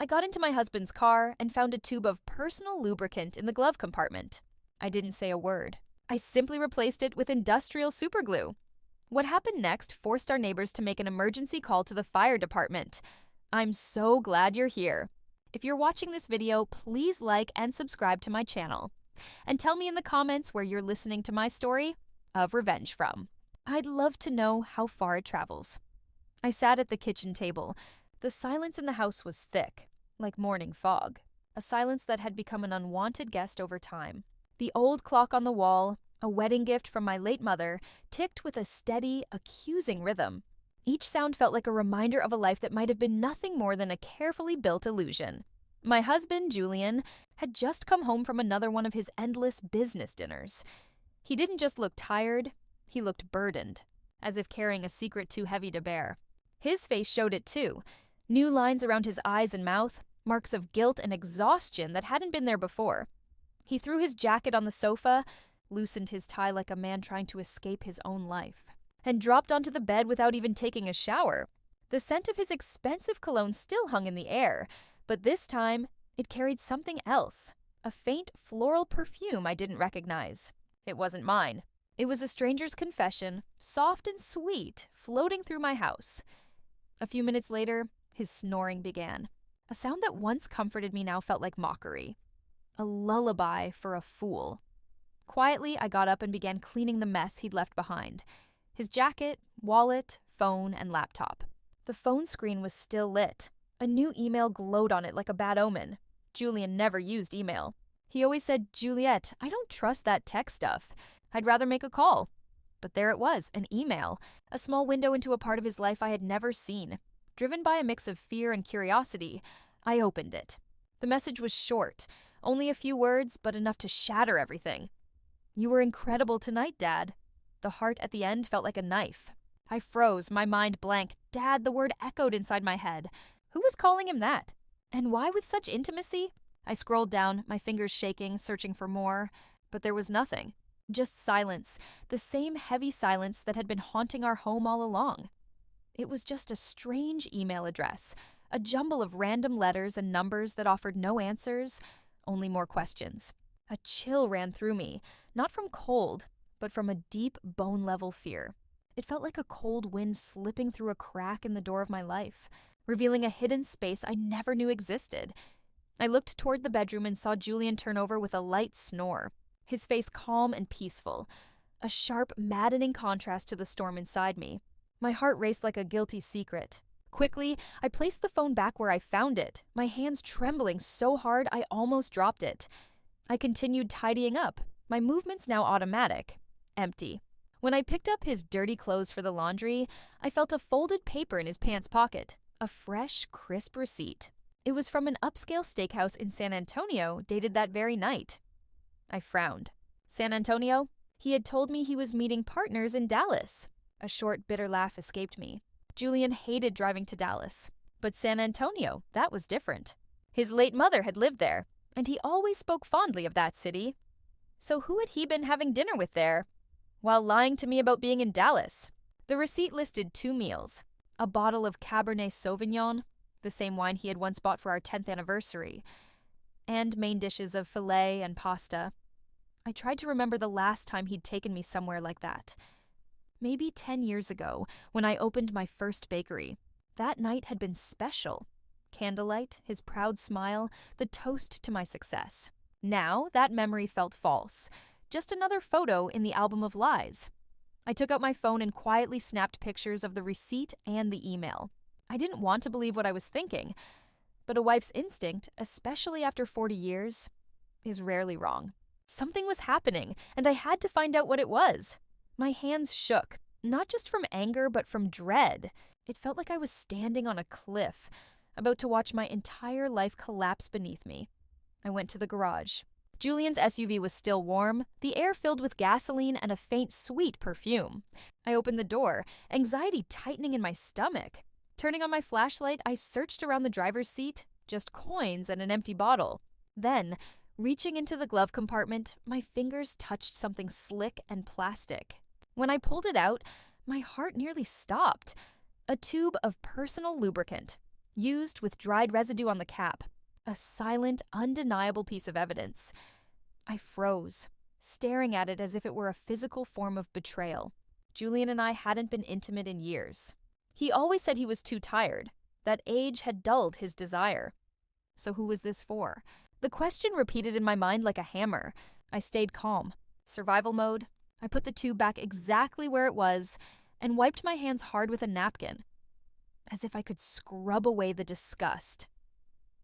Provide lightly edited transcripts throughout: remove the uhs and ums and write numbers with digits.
I got into my husband's car and found a tube of personal lubricant in the glove compartment. I didn't say a word. I simply replaced it with industrial superglue. What happened next forced our neighbors to make an emergency call to the fire department. I'm so glad you're here. If you're watching this video, please like and subscribe to my channel. And tell me in the comments where you're listening to my story of revenge from. I'd love to know how far it travels. I sat at the kitchen table. The silence in the house was thick, like morning fog, a silence that had become an unwanted guest over time. The old clock on the wall, a wedding gift from my late mother, ticked with a steady, accusing rhythm. Each sound felt like a reminder of a life that might have been nothing more than a carefully built illusion. My husband, Julian, had just come home from another one of his endless business dinners. He didn't just look tired, he looked burdened, as if carrying a secret too heavy to bear. His face showed it too. New lines around his eyes and mouth, marks of guilt and exhaustion that hadn't been there before. He threw his jacket on the sofa, loosened his tie like a man trying to escape his own life, and dropped onto the bed without even taking a shower. The scent of his expensive cologne still hung in the air, but this time it carried something else, a faint floral perfume I didn't recognize. It wasn't mine. It was a stranger's confession, soft and sweet, floating through my house. A few minutes later, his snoring began. A sound that once comforted me now felt like mockery. A lullaby for a fool. Quietly, I got up and began cleaning the mess he'd left behind. His jacket, wallet, phone, and laptop. The phone screen was still lit. A new email glowed on it like a bad omen. Julian never used email. He always said, "Juliet, I don't trust that tech stuff. I'd rather make a call." But there it was, an email, a small window into a part of his life I had never seen. Driven by a mix of fear and curiosity, I opened it. The message was short, only a few words, but enough to shatter everything. "You were incredible tonight, Dad." The heart at the end felt like a knife. I froze, my mind blank. Dad, the word echoed inside my head. Who was calling him that? And why with such intimacy? I scrolled down, my fingers shaking, searching for more, but there was nothing. Just silence, the same heavy silence that had been haunting our home all along. It was just a strange email address, a jumble of random letters and numbers that offered no answers, only more questions. A chill ran through me, not from cold, but from a deep, bone-level fear. It felt like a cold wind slipping through a crack in the door of my life, revealing a hidden space I never knew existed. I looked toward the bedroom and saw Julian turn over with a light snore, his face calm and peaceful, a sharp, maddening contrast to the storm inside me. My heart raced like a guilty secret. Quickly, I placed the phone back where I found it, my hands trembling so hard I almost dropped it. I continued tidying up, my movements now automatic, empty. When I picked up his dirty clothes for the laundry, I felt a folded paper in his pants pocket, a fresh, crisp receipt. It was from an upscale steakhouse in San Antonio, dated that very night. I frowned. San Antonio? He had told me he was meeting partners in Dallas. A short, bitter laugh escaped me. Julian hated driving to Dallas. But San Antonio, that was different. His late mother had lived there, and he always spoke fondly of that city. So who had he been having dinner with there, while lying to me about being in Dallas? The receipt listed 2 meals, a bottle of Cabernet Sauvignon, the same wine he had once bought for our 10th anniversary, and main dishes of filet and pasta. I tried to remember the last time he'd taken me somewhere like that. Maybe 10 years ago, when I opened my first bakery. That night had been special. Candlelight, his proud smile, the toast to my success. Now, that memory felt false. Just another photo in the album of lies. I took out my phone and quietly snapped pictures of the receipt and the email. I didn't want to believe what I was thinking, but a wife's instinct, especially after 40 years, is rarely wrong. Something was happening, and I had to find out what it was. My hands shook, not just from anger, but from dread. It felt like I was standing on a cliff, about to watch my entire life collapse beneath me. I went to the garage. Julian's SUV was still warm, the air filled with gasoline and a faint, sweet perfume. I opened the door, anxiety tightening in my stomach. Turning on my flashlight, I searched around the driver's seat, just coins and an empty bottle. Then, reaching into the glove compartment, my fingers touched something slick and plastic. When I pulled it out, my heart nearly stopped. A tube of personal lubricant. used with dried residue on the cap. A silent, undeniable piece of evidence. I froze, staring at it as if it were a physical form of betrayal. Julian and I hadn't been intimate in years. He always said he was too tired, that age had dulled his desire. So who was this for? The question repeated in my mind like a hammer. I stayed calm. Survival mode. I put the tube back exactly where it was and wiped my hands hard with a napkin, as if I could scrub away the disgust.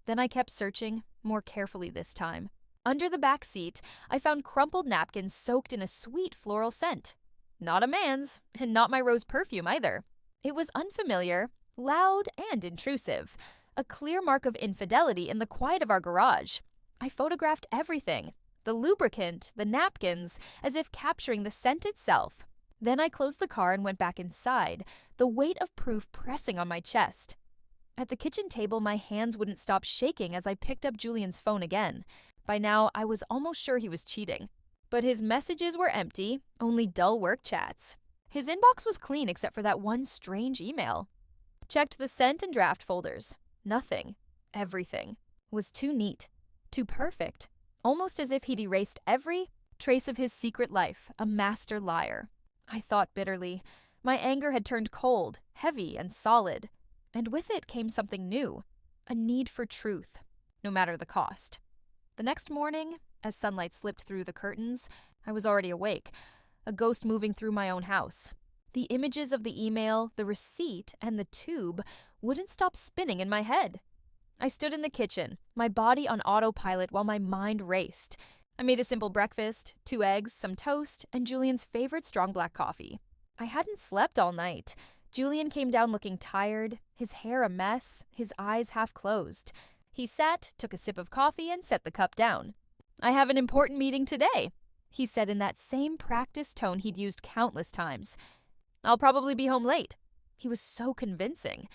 Then I kept searching, more carefully this time. Under the back seat, I found crumpled napkins soaked in a sweet floral scent. Not a man's, and not my rose perfume either. It was unfamiliar, loud, and intrusive. A clear mark of infidelity in the quiet of our garage. I photographed everything. The lubricant, the napkins, as if capturing the scent itself. Then I closed the car and went back inside, the weight of proof pressing on my chest. At the kitchen table, my hands wouldn't stop shaking as I picked up Julian's phone again. By now, I was almost sure he was cheating. But his messages were empty, only dull work chats. His inbox was clean except for that one strange email. Checked the sent and draft folders. Nothing. Everything. Was too neat. Too perfect. Almost as if he'd erased every trace of his secret life, a master liar. I thought bitterly. My anger had turned cold, heavy, and solid. And with it came something new. A need for truth, no matter the cost. The next morning, as sunlight slipped through the curtains, I was already awake, a ghost moving through my own house. The images of the email, the receipt, and the tube wouldn't stop spinning in my head. I stood in the kitchen, my body on autopilot while my mind raced. I made a simple breakfast, 2 eggs, some toast, and Julian's favorite strong black coffee. I hadn't slept all night. Julian came down looking tired, his hair a mess, his eyes half closed. He sat, took a sip of coffee, and set the cup down. "I have an important meeting today," he said in that same practiced tone he'd used countless times. "I'll probably be home late." He was so convincing.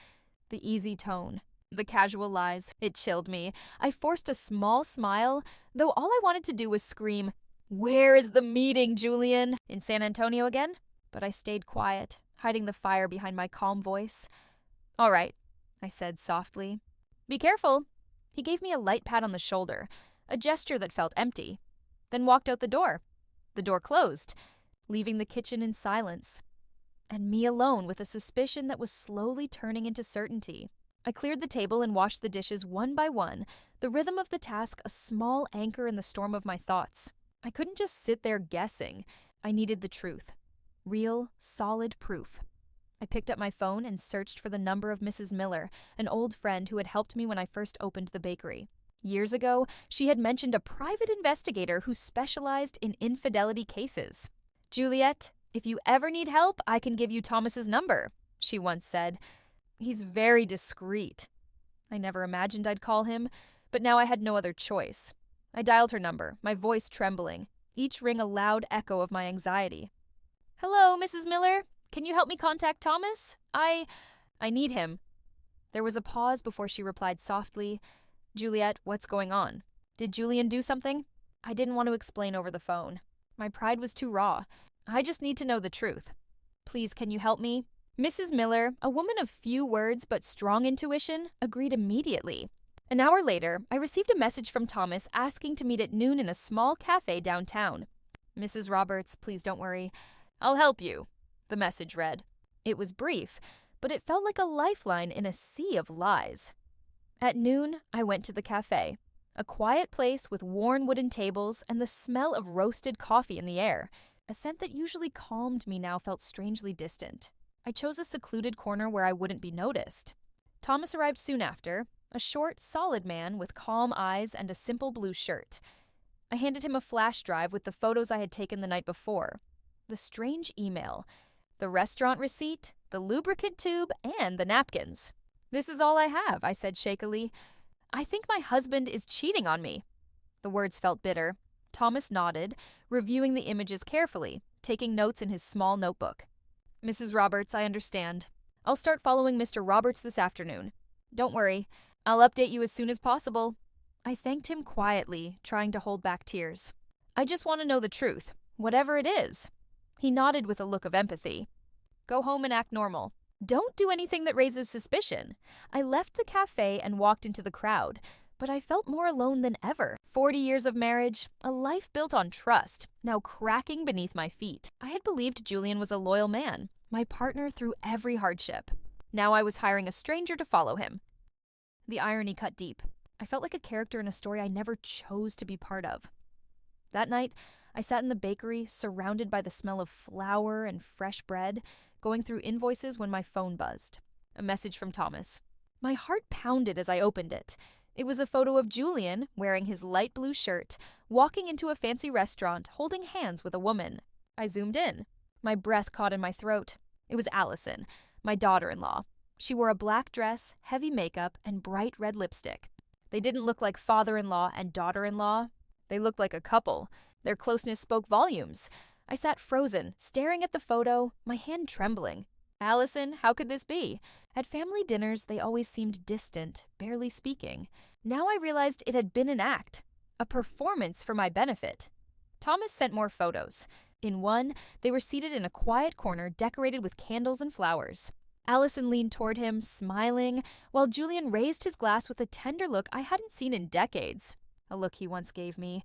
The easy tone, the casual lies, it chilled me. I forced a small smile, though all I wanted to do was scream, "Where is the meeting, Julian? In San Antonio again?" But I stayed quiet, hiding the fire behind my calm voice. "All right," I said softly. "Be careful." He gave me a light pat on the shoulder, a gesture that felt empty, then walked out the door. The door closed, leaving the kitchen in silence, and me alone with a suspicion that was slowly turning into certainty. I cleared the table and washed the dishes one by one, the rhythm of the task a small anchor in the storm of my thoughts. I couldn't just sit there guessing. I needed the truth. Real, solid proof. I picked up my phone and searched for the number of Mrs. Miller, an old friend who had helped me when I first opened the bakery. Years ago, she had mentioned a private investigator who specialized in infidelity cases. "Juliet, if you ever need help, I can give you Thomas's number," she once said. "He's very discreet." I never imagined I'd call him, but now I had no other choice. I dialed her number, my voice trembling, each ring a loud echo of my anxiety. "Hello, Mrs. Miller. Can you help me contact Thomas? I need him." There was a pause before she replied softly, "Juliet, what's going on? Did Julian do something?" I didn't want to explain over the phone. My pride was too raw. I just need to know the truth. "Please, can you help me?" Mrs. Miller, a woman of few words but strong intuition, agreed immediately. An hour later, I received a message from Thomas asking to meet at noon in a small cafe downtown. "Mrs. Roberts, please don't worry. I'll help you," the message read. It was brief, but it felt like a lifeline in a sea of lies. At noon, I went to the cafe, a quiet place with worn wooden tables and the smell of roasted coffee in the air. A scent that usually calmed me now felt strangely distant. I chose a secluded corner where I wouldn't be noticed. Thomas arrived soon after, a short, solid man with calm eyes and a simple blue shirt. I handed him a flash drive with the photos I had taken the night before, the strange email, the restaurant receipt, the lubricant tube, and the napkins. "This is all I have," I said shakily. "I think my husband is cheating on me." The words felt bitter. Thomas nodded, reviewing the images carefully, taking notes in his small notebook. "Mrs. Roberts, I understand. I'll start following Mr. Roberts this afternoon. Don't worry, I'll update you as soon as possible." I thanked him quietly, trying to hold back tears. "I just want to know the truth, whatever it is." He nodded with a look of empathy. "Go home and act normal. Don't do anything that raises suspicion. I left the cafe and walked into the crowd, but I felt more alone than ever. 40 years of marriage, a life built on trust, now cracking beneath my feet. I had believed Julian was a loyal man, my partner through every hardship. Now I was hiring a stranger to follow him. The irony cut deep. I felt like a character in a story I never chose to be part of. That night, I sat in the bakery, surrounded by the smell of flour and fresh bread, going through invoices when my phone buzzed. A message from Thomas. My heart pounded as I opened it. It was a photo of Julian, wearing his light blue shirt, walking into a fancy restaurant, holding hands with a woman. I zoomed in. My breath caught in my throat. It was Allison, my daughter-in-law. She wore a black dress, heavy makeup, and bright red lipstick. They didn't look like father-in-law and daughter-in-law. They looked like a couple. Their closeness spoke volumes. I sat frozen, staring at the photo, my hand trembling. Allison, how could this be? At family dinners, they always seemed distant, barely speaking. Now I realized it had been an act, a performance for my benefit. Thomas sent more photos. In one, they were seated in a quiet corner decorated with candles and flowers. Allison leaned toward him, smiling, while Julian raised his glass with a tender look I hadn't seen in decades. A look he once gave me,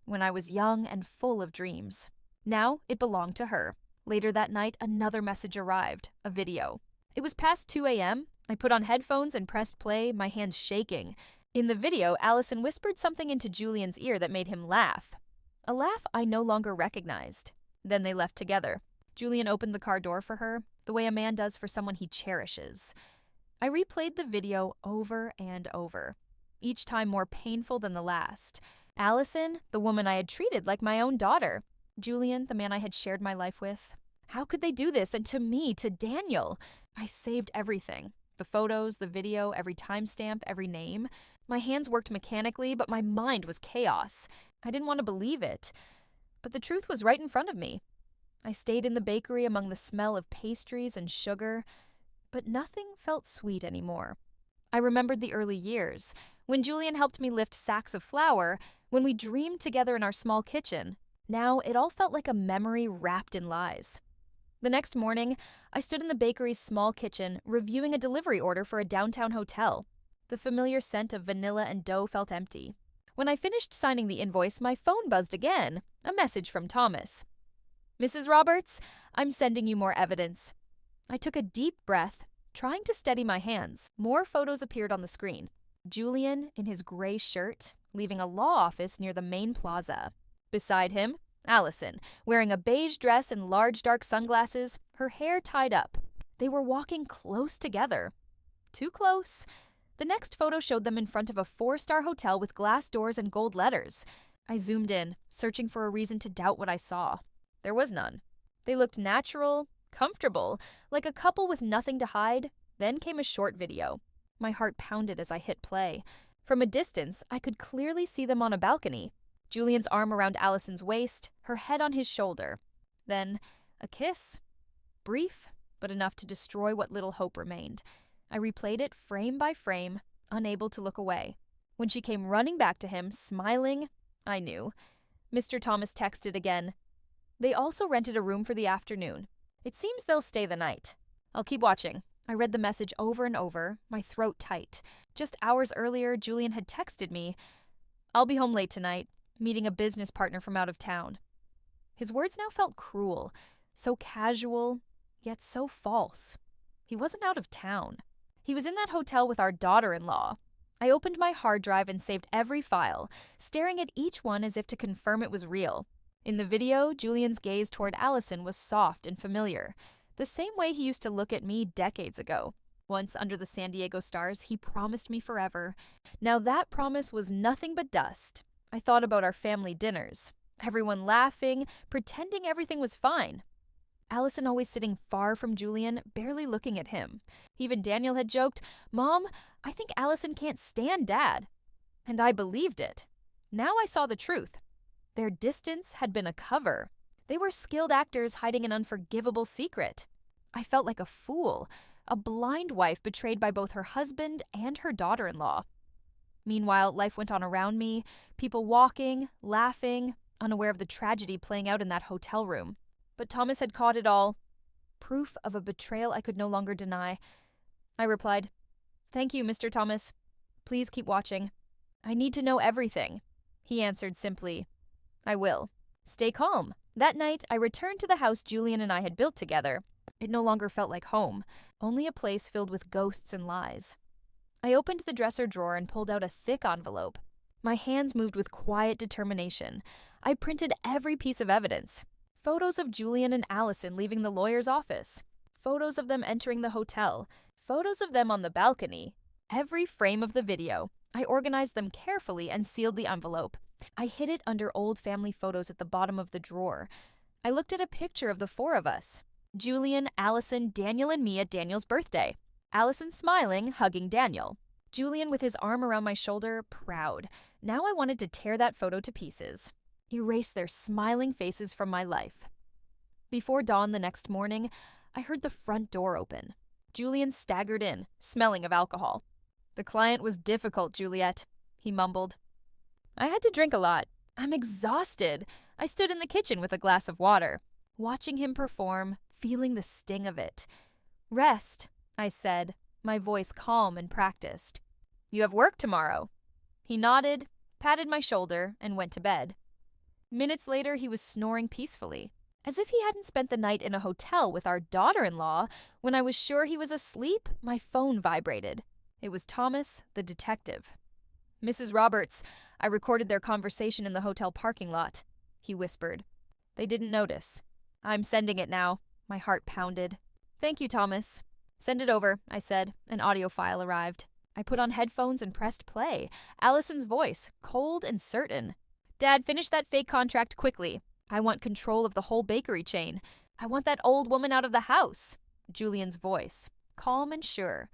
when I was young and full of dreams. Now it belonged to her. Later that night, another message arrived, a video. It was past 2 a.m. I put on headphones and pressed play, my hands shaking. In the video, Allison whispered something into Julian's ear that made him laugh. A laugh I no longer recognized. Then they left together. Julian opened the car door for her, the way a man does for someone he cherishes. I replayed the video over and over, each time more painful than the last. Allison, the woman I had treated like my own daughter. Julian, the man I had shared my life with. How could they do this? And to me, to Daniel? I saved everything. The photos, the video, every timestamp, every name. My hands worked mechanically, but my mind was chaos. I didn't want to believe it. But the truth was right in front of me. I stayed in the bakery among the smell of pastries and sugar, but nothing felt sweet anymore. I remembered the early years, when Julian helped me lift sacks of flour, when we dreamed together in our small kitchen. Now it all felt like a memory wrapped in lies. The next morning, I stood in the bakery's small kitchen, reviewing a delivery order for a downtown hotel. The familiar scent of vanilla and dough felt empty. When I finished signing the invoice, my phone buzzed again, a message from Thomas. Mrs. Roberts, I'm sending you more evidence. I took a deep breath, trying to steady my hands. More photos appeared on the screen. Julian, in his gray shirt, leaving a law office near the main plaza. Beside him, Allison, wearing a beige dress and large dark sunglasses, her hair tied up. They were walking close together. Too close. The next photo showed them in front of a 4-star hotel with glass doors and gold letters. I zoomed in, searching for a reason to doubt what I saw. There was none. They looked natural, comfortable, like a couple with nothing to hide. Then came a short video. My heart pounded as I hit play. From a distance, I could clearly see them on a balcony. Julian's arm around Allison's waist, her head on his shoulder. Then, a kiss. Brief, but enough to destroy what little hope remained. I replayed it frame by frame, unable to look away. When she came running back to him, smiling, I knew. Mr. Thomas texted again. They also rented a room for the afternoon. It seems they'll stay the night. I'll keep watching. I read the message over and over, my throat tight. Just hours earlier, Julian had texted me, I'll be home late tonight, meeting a business partner from out of town. His words now felt cruel, so casual, yet so false. He wasn't out of town. He was in that hotel with our daughter-in-law. I opened my hard drive and saved every file, staring at each one as if to confirm it was real. In the video, Julian's gaze toward Allison was soft and familiar, the same way he used to look at me decades ago. Once under the San Diego stars, he promised me forever. Now that promise was nothing but dust. I thought about our family dinners. Everyone laughing, pretending everything was fine. Allison always sitting far from Julian, barely looking at him. Even Daniel had joked, Mom, I think Allison can't stand Dad. And I believed it. Now I saw the truth. Their distance had been a cover. They were skilled actors hiding an unforgivable secret. I felt like a fool, a blind wife betrayed by both her husband and her daughter-in-law. Meanwhile, life went on around me, people walking, laughing, unaware of the tragedy playing out in that hotel room. But Thomas had caught it all. proof of a betrayal I could no longer deny. I replied, "Thank you, Mr. Thomas. Please keep watching. I need to know everything." He answered simply, "I will. Stay calm." That night, I returned to the house Julian and I had built together. It no longer felt like home, only a place filled with ghosts and lies. I opened the dresser drawer and pulled out a thick envelope. My hands moved with quiet determination. I printed every piece of evidence. Photos of Julian and Allison leaving the lawyer's office. Photos of them entering the hotel. Photos of them on the balcony. Every frame of the video. I organized them carefully and sealed the envelope. I hid it under old family photos at the bottom of the drawer. I looked at a picture of the four of us. Julian, Allison, Daniel, and me at Daniel's birthday. Allison smiling, hugging Daniel. Julian with his arm around my shoulder, proud. Now I wanted to tear that photo to pieces. Erase their smiling faces from my life. Before dawn the next morning, I heard the front door open. Julian staggered in, smelling of alcohol. "The client was difficult, Juliet," he mumbled. I had to drink a lot. I'm exhausted. I stood in the kitchen with a glass of water, watching him perform, feeling the sting of it. "Rest," I said, my voice calm and practiced. "You have work tomorrow." He nodded, patted my shoulder, and went to bed. Minutes later, he was snoring peacefully, as if he hadn't spent the night in a hotel with our daughter-in-law. When I was sure he was asleep, my phone vibrated. It was Thomas, the detective. "Mrs. Roberts, I recorded their conversation in the hotel parking lot," he whispered. "They didn't notice. I'm sending it now." My heart pounded. "Thank you, Thomas." "Send it over," I said. An audio file arrived. I put on headphones and pressed play. Allison's voice, cold and certain. "Dad, finish that fake contract quickly. I want control of the whole bakery chain. I want that old woman out of the house." Julian's voice, calm and sure.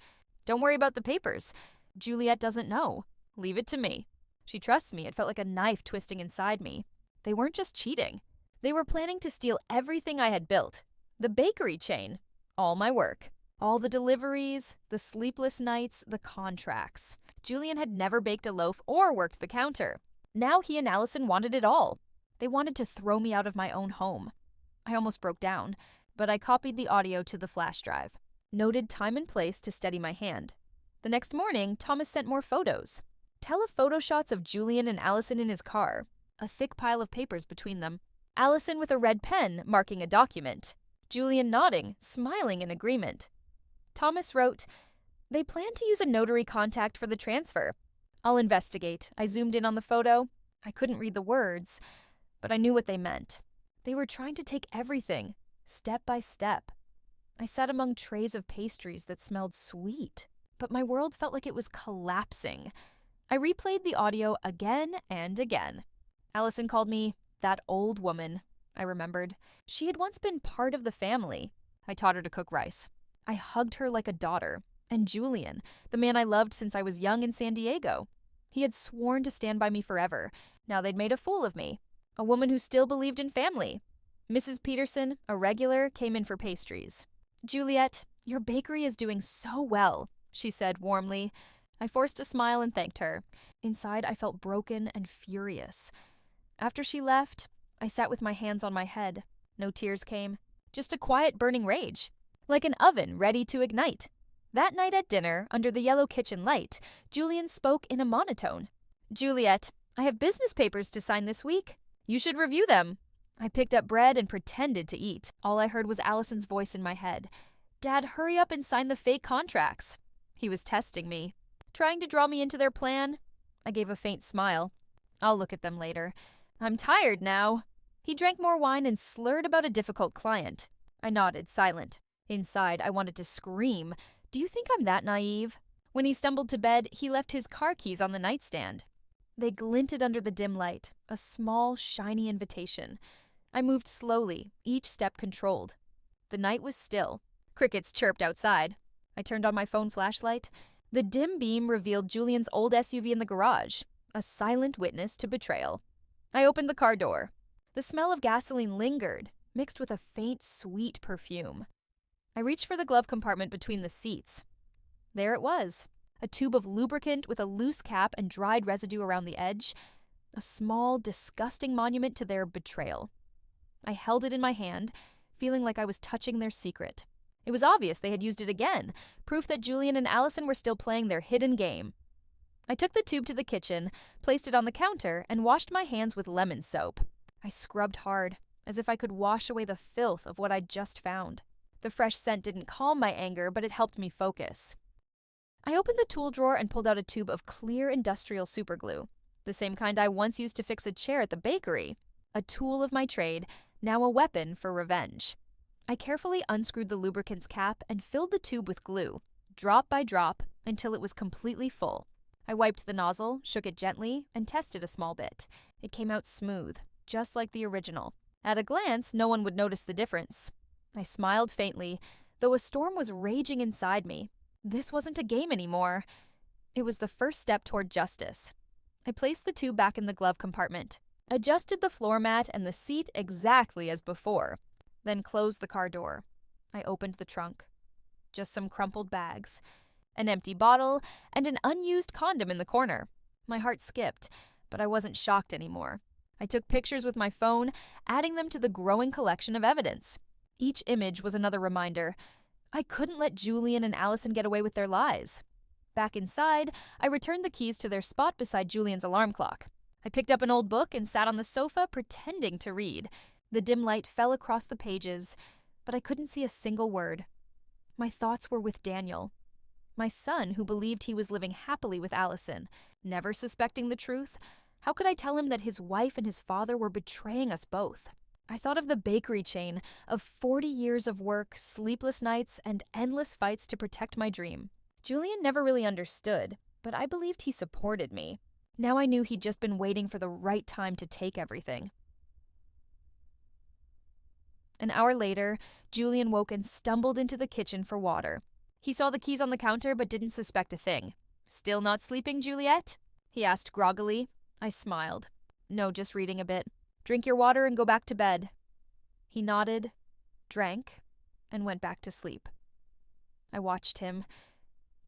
"Don't worry about the papers. Juliet doesn't know. Leave it to me." She trusts me. It felt like a knife twisting inside me. They weren't just cheating. They were planning to steal everything I had built. The bakery chain. All my work. All the deliveries, the sleepless nights, the contracts. Julian had never baked a loaf or worked the counter. Now he and Allison wanted it all. They wanted to throw me out of my own home. I almost broke down, but I copied the audio to the flash drive. Noted time and place to steady my hand. The next morning, Thomas sent more photos. Telephoto shots of Julian and Allison in his car. A thick pile of papers between them. Allison with a red pen marking a document. Julian nodding, smiling in agreement. Thomas wrote, "They plan to use a notary contact for the transfer. I'll investigate." I zoomed in on the photo. I couldn't read the words, but I knew what they meant. They were trying to take everything, step by step. I sat among trays of pastries that smelled sweet, but my world felt like it was collapsing. I replayed the audio again and again. Allison called me that old woman, I remembered. She had once been part of the family. I taught her to cook rice. I hugged her like a daughter. And Julian, the man I loved since I was young in San Diego. He had sworn to stand by me forever. Now they'd made a fool of me. A woman who still believed in family. Mrs. Peterson, a regular, came in for pastries. "Juliet, your bakery is doing so well," she said warmly. I forced a smile and thanked her. Inside, I felt broken and furious. After she left, I sat with my hands on my head. No tears came. Just a quiet burning rage. Like an oven ready to ignite. That night at dinner, under the yellow kitchen light, Julian spoke in a monotone. "Juliet, I have business papers to sign this week. You should review them." I picked up bread and pretended to eat. All I heard was Allison's voice in my head. "Dad, hurry up and sign the fake contracts." He was testing me. Trying to draw me into their plan? I gave a faint smile. "I'll look at them later. I'm tired now." He drank more wine and slurred about a difficult client. I nodded, silent. Inside, I wanted to scream. Do you think I'm that naive? When he stumbled to bed, he left his car keys on the nightstand. They glinted under the dim light, a small, shiny invitation. I moved slowly, each step controlled. The night was still. Crickets chirped outside. I turned on my phone flashlight. The dim beam revealed Julian's old SUV in the garage, a silent witness to betrayal. I opened the car door. The smell of gasoline lingered, mixed with a faint, sweet perfume. I reached for the glove compartment between the seats. There it was, a tube of lubricant with a loose cap and dried residue around the edge, a small, disgusting monument to their betrayal. I held it in my hand, feeling like I was touching their secret. It was obvious they had used it again, proof that Julian and Allison were still playing their hidden game. I took the tube to the kitchen, placed it on the counter, and washed my hands with lemon soap. I scrubbed hard, as if I could wash away the filth of what I'd just found. The fresh scent didn't calm my anger, but it helped me focus. I opened the tool drawer and pulled out a tube of clear industrial superglue, the same kind I once used to fix a chair at the bakery. A tool of my trade, now a weapon for revenge. I carefully unscrewed the lubricant's cap and filled the tube with glue, drop by drop, until it was completely full. I wiped the nozzle, shook it gently, and tested a small bit. It came out smooth, just like the original. At a glance, no one would notice the difference. I smiled faintly, though a storm was raging inside me. This wasn't a game anymore. It was the first step toward justice. I placed the tube back in the glove compartment, adjusted the floor mat and the seat exactly as before, then closed the car door. I opened the trunk. Just some crumpled bags, an empty bottle, and an unused condom in the corner. My heart skipped, but I wasn't shocked anymore. I took pictures with my phone, adding them to the growing collection of evidence. Each image was another reminder. I couldn't let Julian and Allison get away with their lies. Back inside, I returned the keys to their spot beside Julian's alarm clock. I picked up an old book and sat on the sofa pretending to read. The dim light fell across the pages, but I couldn't see a single word. My thoughts were with Daniel, my son who believed he was living happily with Allison, never suspecting the truth. How could I tell him that his wife and his father were betraying us both? I thought of the bakery chain, of 40 years of work, sleepless nights, and endless fights to protect my dream. Julian never really understood, but I believed he supported me. Now I knew he'd just been waiting for the right time to take everything. An hour later, Julian woke and stumbled into the kitchen for water. He saw the keys on the counter but didn't suspect a thing. "Still not sleeping, Juliet?" he asked groggily. I smiled. "No, just reading a bit. Drink your water and go back to bed." He nodded, drank, and went back to sleep. I watched him.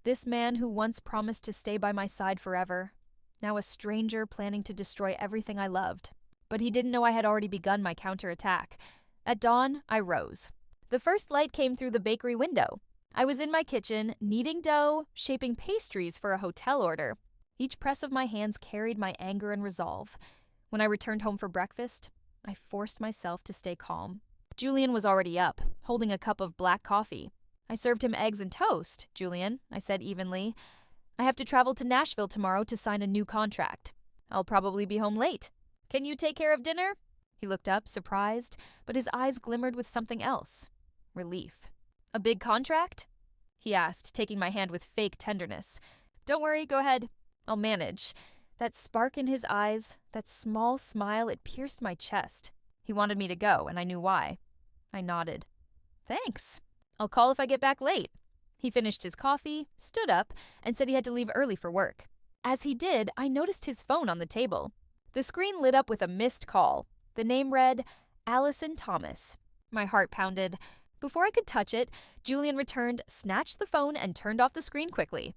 This man who once promised to stay by my side forever, now a stranger planning to destroy everything I loved. But he didn't know I had already begun my counterattack. At dawn, I rose. The first light came through the bakery window. I was in my kitchen, kneading dough, shaping pastries for a hotel order. Each press of my hands carried my anger and resolve. When I returned home for breakfast, I forced myself to stay calm. Julian was already up, holding a cup of black coffee. "I served him eggs and toast, Julian," I said evenly. "I have to travel to Nashville tomorrow to sign a new contract. I'll probably be home late. Can you take care of dinner?" He looked up, surprised, but his eyes glimmered with something else. Relief. "A big contract?" he asked, taking my hand with fake tenderness. "Don't worry, go ahead. I'll manage." That spark in his eyes, that small smile, it pierced my chest. He wanted me to go, and I knew why. I nodded. "Thanks. I'll call if I get back late." He finished his coffee, stood up, and said he had to leave early for work. As he did, I noticed his phone on the table. The screen lit up with a missed call. The name read, Allison Thomas. My heart pounded. Before I could touch it, Julian returned, snatched the phone, and turned off the screen quickly.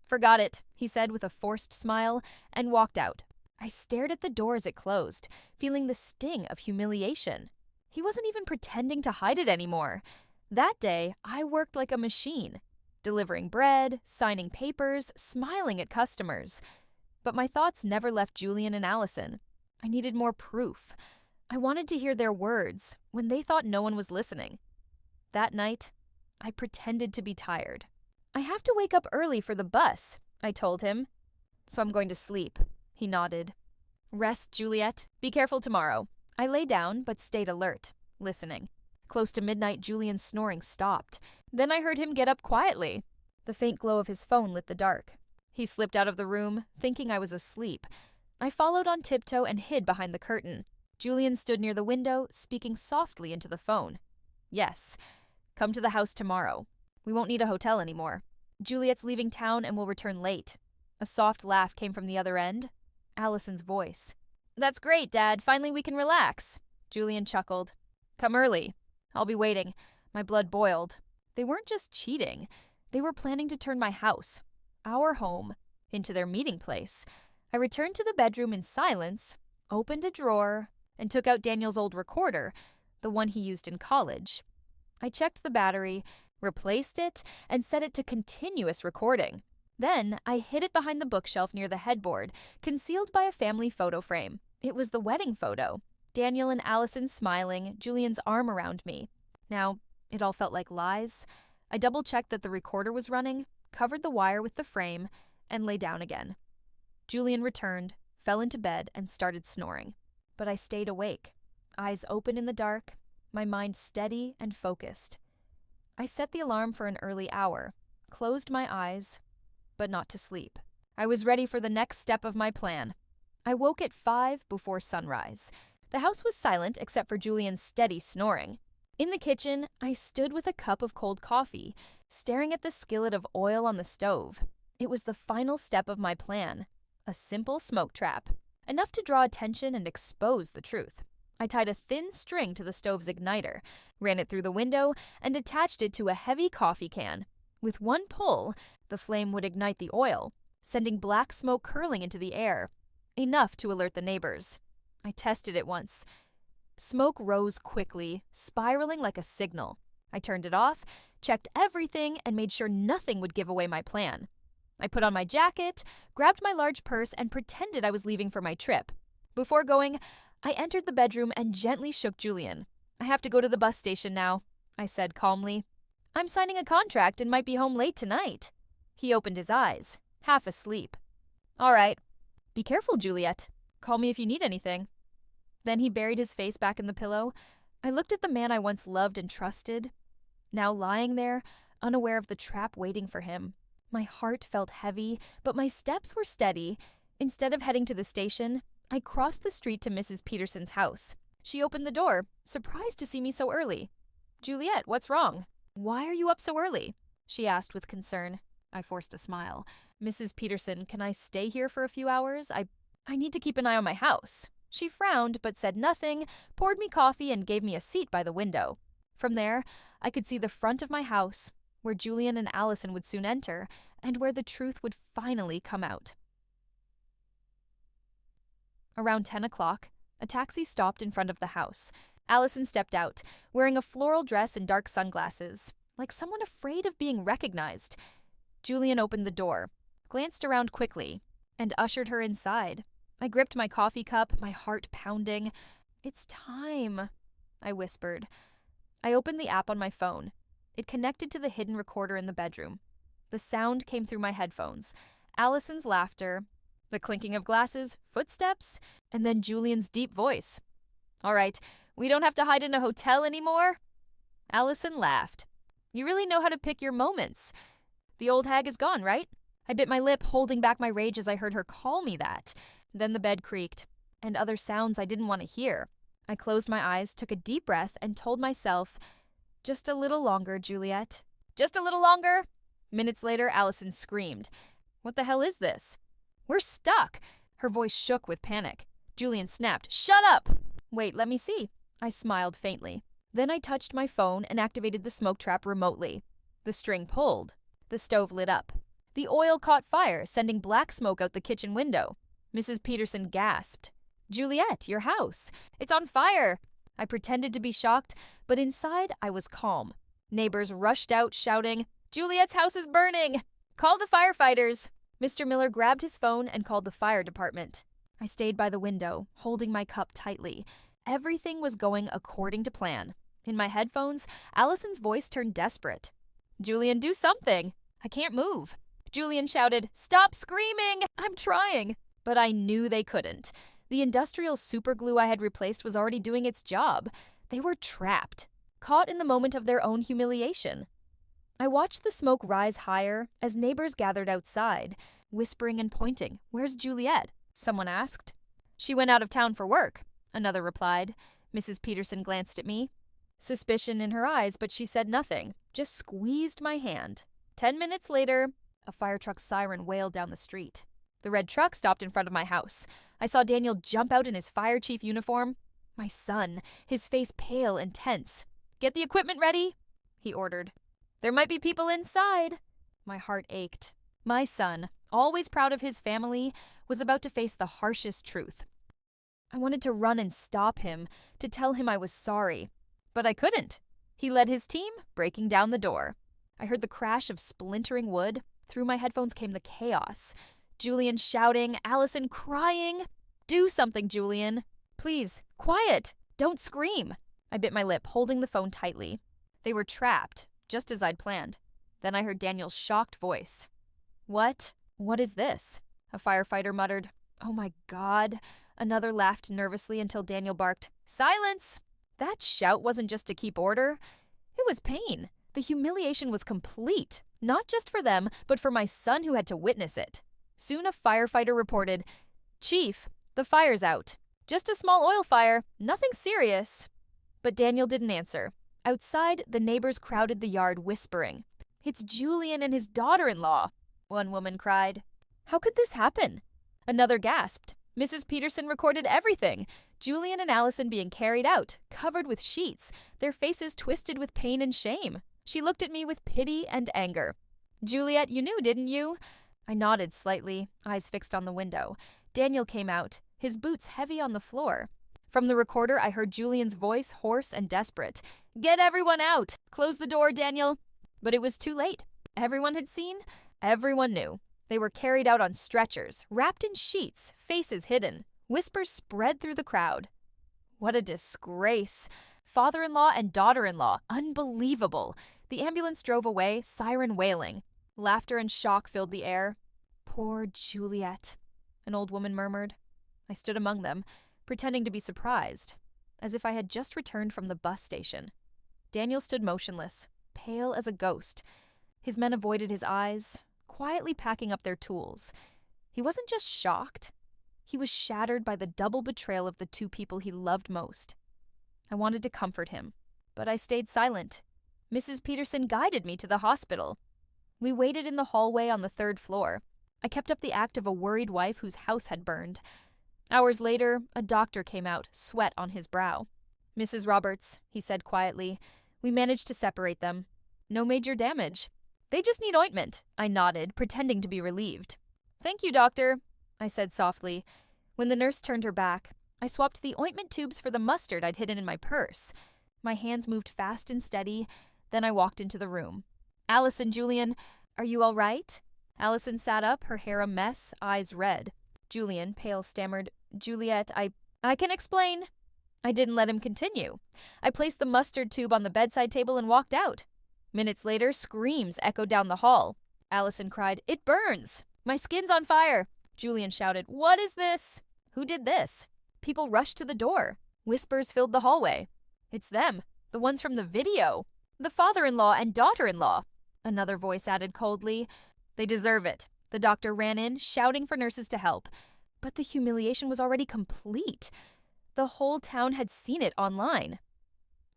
"Forgot it," he said with a forced smile, and walked out. I stared at the door as it closed, feeling the sting of humiliation. He wasn't even pretending to hide it anymore. That day, I worked like a machine, delivering bread, signing papers, smiling at customers. But my thoughts never left Julian and Allison. I needed more proof. I wanted to hear their words when they thought no one was listening. That night, I pretended to be tired. "I have to wake up early for the bus," I told him. "So I'm going to sleep," he nodded. "Rest, Juliet. Be careful tomorrow." I lay down, but stayed alert, listening. Close to midnight, Julian's snoring stopped. Then I heard him get up quietly. The faint glow of his phone lit the dark. He slipped out of the room, thinking I was asleep. I followed on tiptoe and hid behind the curtain. Julian stood near the window, speaking softly into the phone. "Yes. Come to the house tomorrow. We won't need a hotel anymore. Juliet's leaving town and will return late." A soft laugh came from the other end. Allison's voice. "That's great, Dad. Finally we can relax." Julian chuckled. "Come early. I'll be waiting." My blood boiled. They weren't just cheating. They were planning to turn my house, our home, into their meeting place. I returned to the bedroom in silence, opened a drawer, and took out Daniel's old recorder, the one he used in college. I checked the battery, replaced it, and set it to continuous recording. Then I hid it behind the bookshelf near the headboard, concealed by a family photo frame. It was the wedding photo. Daniel and Allison smiling, Julian's arm around me. Now, it all felt like lies. I double-checked that the recorder was running, covered the wire with the frame, and lay down again. Julian returned, fell into bed, and started snoring. But I stayed awake, eyes open in the dark, my mind steady and focused. I set the alarm for an early hour, closed my eyes, but not to sleep. I was ready for the next step of my plan. I woke at 5 before sunrise. The house was silent except for Julian's steady snoring. In the kitchen, I stood with a cup of cold coffee, staring at the skillet of oil on the stove. It was the final step of my plan, a simple smoke trap, enough to draw attention and expose the truth. I tied a thin string to the stove's igniter, ran it through the window, and attached it to a heavy coffee can. With one pull, the flame would ignite the oil, sending black smoke curling into the air, enough to alert the neighbors. I tested it once. Smoke rose quickly, spiraling like a signal. I turned it off, checked everything, and made sure nothing would give away my plan. I put on my jacket, grabbed my large purse, and pretended I was leaving for my trip. Before going, I entered the bedroom and gently shook Julian. "I have to go to the bus station now," I said calmly. "I'm signing a contract and might be home late tonight." He opened his eyes, half asleep. "All right. Be careful, Juliet. Call me if you need anything." Then he buried his face back in the pillow. I looked at the man I once loved and trusted, now lying there, unaware of the trap waiting for him. My heart felt heavy, but my steps were steady. Instead of heading to the station, I crossed the street to Mrs. Peterson's house. She opened the door, surprised to see me so early. "Juliet, what's wrong? Why are you up so early?" she asked with concern. I forced a smile. "Mrs. Peterson, can I stay here for a few hours? I need to keep an eye on my house." She frowned but said nothing, poured me coffee, and gave me a seat by the window. From there, I could see the front of my house, where Julian and Allison would soon enter, and where the truth would finally come out. Around 10 o'clock, a taxi stopped in front of the house. Allison stepped out, wearing a floral dress and dark sunglasses, like someone afraid of being recognized. Julian opened the door, glanced around quickly, and ushered her inside. I gripped my coffee cup, my heart pounding. "It's time," I whispered. I opened the app on my phone. It connected to the hidden recorder in the bedroom. The sound came through my headphones. Allison's laughter, the clinking of glasses, footsteps, and then Julian's deep voice. "All right, we don't have to hide in a hotel anymore." Allison laughed. "You really know how to pick your moments. The old hag is gone, right?" I bit my lip, holding back my rage as I heard her call me that. Then the bed creaked, and other sounds I didn't want to hear. I closed my eyes, took a deep breath, and told myself, "Just a little longer, Juliet. Just a little longer." Minutes later, Allison screamed. "What the hell is this?" "We're stuck." Her voice shook with panic. Julian snapped, "Shut up!" "Wait, let me see." I smiled faintly. Then I touched my phone and activated the smoke trap remotely. The string pulled. The stove lit up. The oil caught fire, sending black smoke out the kitchen window. Mrs. Peterson gasped. "Juliet, your house. It's on fire." I pretended to be shocked, but inside I was calm. Neighbors rushed out, shouting, "Juliet's house is burning! Call the firefighters!" Mr. Miller grabbed his phone and called the fire department. I stayed by the window, holding my cup tightly. Everything was going according to plan. In my headphones, Allison's voice turned desperate. "Julian, do something. I can't move." Julian shouted, "Stop screaming! I'm trying." But I knew they couldn't. The industrial superglue I had replaced was already doing its job. They were trapped, caught in the moment of their own humiliation. I watched the smoke rise higher as neighbors gathered outside, whispering and pointing. "Where's Juliet?" someone asked. "She went out of town for work," another replied. Mrs. Peterson glanced at me. Suspicion in her eyes, but she said nothing, just squeezed my hand. 10 minutes later, a fire truck's siren wailed down the street. The red truck stopped in front of my house. I saw Daniel jump out in his fire chief uniform. My son, his face pale and tense. "Get the equipment ready," he ordered. "There might be people inside." My heart ached. My son, always proud of his family, was about to face the harshest truth. I wanted to run and stop him, to tell him I was sorry. But I couldn't. He led his team, breaking down the door. I heard the crash of splintering wood. Through my headphones came the chaos. Julian shouting, Allison crying. Do something, Julian. Please, quiet. Don't scream. I bit my lip, holding the phone tightly. They were trapped, just as I'd planned. Then I heard Daniel's shocked voice. What? What is this? A firefighter muttered. Oh my God. Another laughed nervously until Daniel barked, Silence! That shout wasn't just to keep order. It was pain. The humiliation was complete, not just for them, but for my son who had to witness it. Soon a firefighter reported, Chief, the fire's out. Just a small oil fire, nothing serious. But Daniel didn't answer. Outside, the neighbors crowded the yard whispering, It's Julian and his daughter-in-law, one woman cried. How could this happen? Another gasped. Mrs. Peterson recorded everything. Julian and Allison being carried out, covered with sheets, their faces twisted with pain and shame. She looked at me with pity and anger. Juliet, you knew, didn't you? I nodded slightly, eyes fixed on the window. Daniel came out, his boots heavy on the floor. From the recorder, I heard Julian's voice, hoarse and desperate. Get everyone out! Close the door, Daniel! But it was too late. Everyone had seen. Everyone knew. They were carried out on stretchers, wrapped in sheets, faces hidden. Whispers spread through the crowd. What a disgrace. Father-in-law and daughter-in-law. Unbelievable. The ambulance drove away, siren wailing. Laughter and shock filled the air. Poor Juliet, an old woman murmured. I stood among them, pretending to be surprised, as if I had just returned from the bus station. Daniel stood motionless, pale as a ghost. His men avoided his eyes, quietly packing up their tools. He wasn't just shocked. He was shattered by the double betrayal of the two people he loved most. I wanted to comfort him, but I stayed silent. Mrs. Peterson guided me to the hospital. We waited in the hallway on the 3rd floor. I kept up the act of a worried wife whose house had burned. Hours later, a doctor came out, sweat on his brow. Mrs. Roberts, he said quietly, we managed to separate them. No major damage. They just need ointment, I nodded, pretending to be relieved. Thank you, doctor, I said softly. When the nurse turned her back, I swapped the ointment tubes for the mustard I'd hidden in my purse. My hands moved fast and steady, then I walked into the room. Allison, Julian, are you all right? Allison sat up, her hair a mess, eyes red. Julian, pale, stammered, Juliet, I can explain. I didn't let him continue. I placed the mustard tube on the bedside table and walked out. Minutes later, screams echoed down the hall. Allison cried, It burns! My skin's on fire! Julian shouted, What is this? Who did this? People rushed to the door. Whispers filled the hallway. It's them, the ones from the video. The father-in-law and daughter-in-law. Another voice added coldly, They deserve it. The doctor ran in, shouting for nurses to help. But the humiliation was already complete. The whole town had seen it online.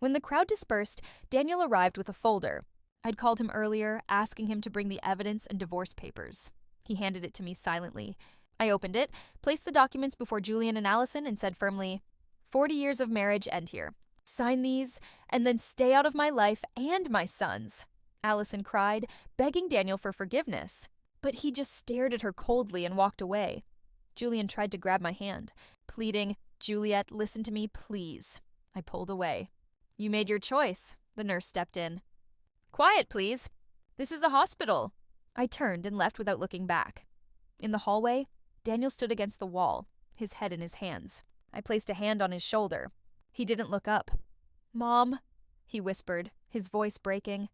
When the crowd dispersed, Daniel arrived with a folder. I'd called him earlier, asking him to bring the evidence and divorce papers. He handed it to me silently. I opened it, placed the documents before Julian and Allison, and said firmly, 40 years of marriage end here. Sign these, and then stay out of my life and my son's. Allison cried, begging Daniel for forgiveness. But he just stared at her coldly and walked away. Julian tried to grab my hand, pleading, Juliet, listen to me, please. I pulled away. You made your choice, the nurse stepped in. Quiet, please. This is a hospital. I turned and left without looking back. In the hallway, Daniel stood against the wall, his head in his hands. I placed a hand on his shoulder. He didn't look up. Mom, he whispered, his voice breaking.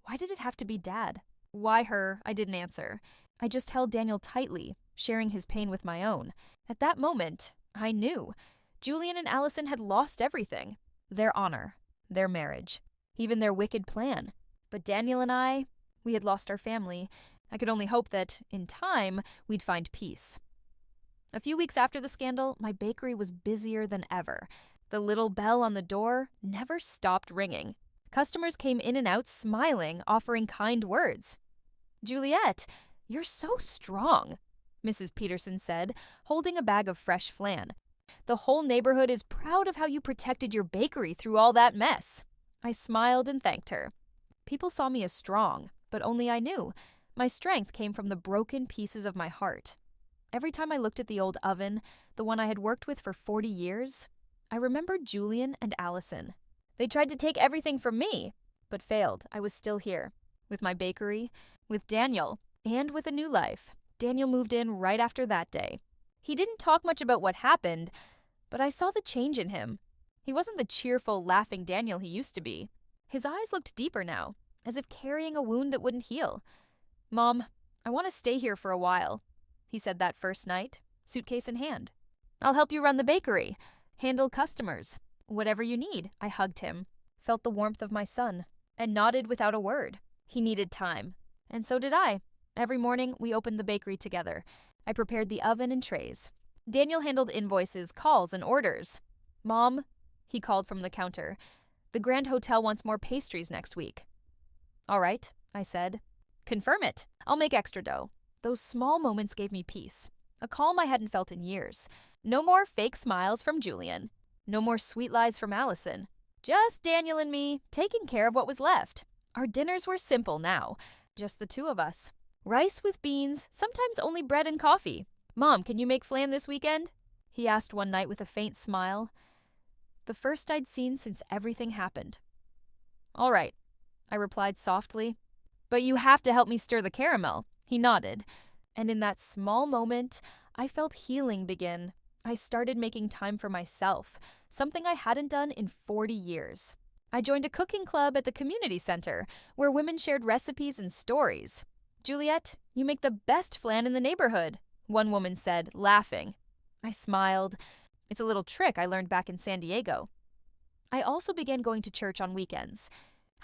Why did it have to be Dad? Why her? I didn't answer. I just held Daniel tightly, sharing his pain with my own. At that moment, I knew. Julian and Allison had lost everything. Their honor, their marriage, even their wicked plan. But Daniel and I, we had lost our family. I could only hope that, in time, we'd find peace. A few weeks after the scandal, my bakery was busier than ever. The little bell on the door never stopped ringing. Customers came in and out smiling, offering kind words. Juliet, you're so strong, Mrs. Peterson said, holding a bag of fresh flan. The whole neighborhood is proud of how you protected your bakery through all that mess. I smiled and thanked her. People saw me as strong, but only I knew. My strength came from the broken pieces of my heart. Every time I looked at the old oven, the one I had worked with for 40 years, I remembered Julian and Allison. They tried to take everything from me, but failed. I was still here, with my bakery, with Daniel, and with a new life. Daniel moved in right after that day. He didn't talk much about what happened, but I saw the change in him. He wasn't the cheerful, laughing Daniel he used to be. His eyes looked deeper now, as if carrying a wound that wouldn't heal. "Mom, I want to stay here for a while," he said that first night, suitcase in hand. "I'll help you run the bakery, handle customers. Whatever you need," I hugged him, felt the warmth of my son, and nodded without a word. He needed time, and so did I. Every morning, we opened the bakery together. I prepared the oven and trays. Daniel handled invoices, calls, and orders. "Mom," he called from the counter, "the Grand Hotel wants more pastries next week." "All right," I said. "Confirm it. I'll make extra dough." Those small moments gave me peace, a calm I hadn't felt in years. No more fake smiles from Julian. No more sweet lies from Allison. Just Daniel and me, taking care of what was left. Our dinners were simple now, just the two of us. Rice with beans, sometimes only bread and coffee. "Mom, can you make flan this weekend?" he asked one night with a faint smile. The first I'd seen since everything happened. "All right," I replied softly. "But you have to help me stir the caramel." He nodded, and in that small moment, I felt healing begin. I started making time for myself, something I hadn't done in 40 years. I joined a cooking club at the community center, where women shared recipes and stories. "Juliet, you make the best flan in the neighborhood," one woman said, laughing. I smiled. It's a little trick I learned back in San Diego. I also began going to church on weekends.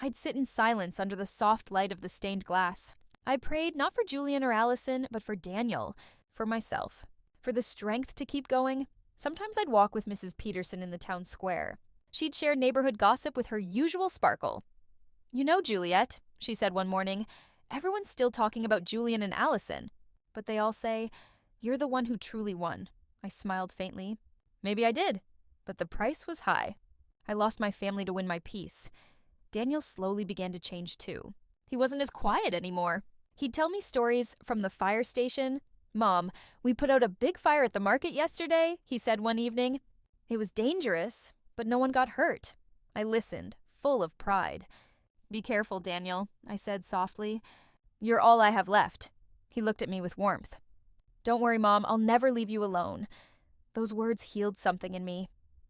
I'd sit in silence under the soft light of the stained glass. I prayed not for Julian or Allison, but for Daniel, for myself, for the strength to keep going. Sometimes I'd walk with Mrs. Peterson in the town square. She'd share neighborhood gossip with her usual sparkle. "You know, Juliet," she said one morning, "everyone's still talking about Julian and Allison, but they all say, 'You're the one who truly won.'" I smiled faintly. Maybe I did, but the price was high. I lost my family to win my peace. Daniel slowly began to change too. He wasn't as quiet anymore. He'd tell me stories from the fire station. "Mom, we put out a big fire at the market yesterday," he said one evening. "It was dangerous, but no one got hurt." I listened, full of pride. "Be careful, Daniel," I said softly. "You're all I have left." He looked at me with warmth. "Don't worry, Mom, I'll never leave you alone." Those words healed something in me.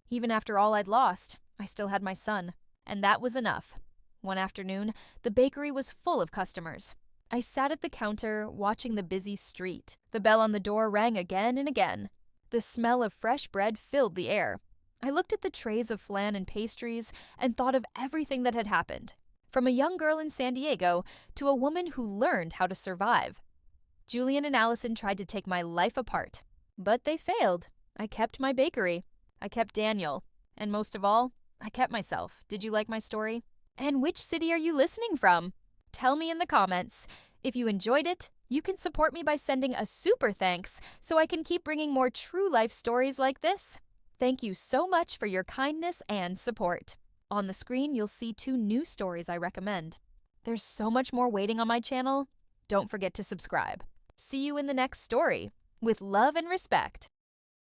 Even after all I'd lost, I still had my son, and that was enough. One afternoon, the bakery was full of customers. I sat at the counter, watching the busy street. The bell on the door rang again and again. The smell of fresh bread filled the air. I looked at the trays of flan and pastries and thought of everything that had happened, from a young girl in San Diego to a woman who learned how to survive. Julian and Allison tried to take my life apart, but they failed. I kept my bakery. I kept Daniel. And most of all, I kept myself. Did you like my story? And which city are you listening from? Tell me in the comments. If you enjoyed it, you can support me by sending a super thanks so I can keep bringing more true life stories like this. Thank you so much for your kindness and support. On the screen, you'll see 2 new stories I recommend. There's so much more waiting on my channel. Don't forget to subscribe. See you in the next story. With love and respect.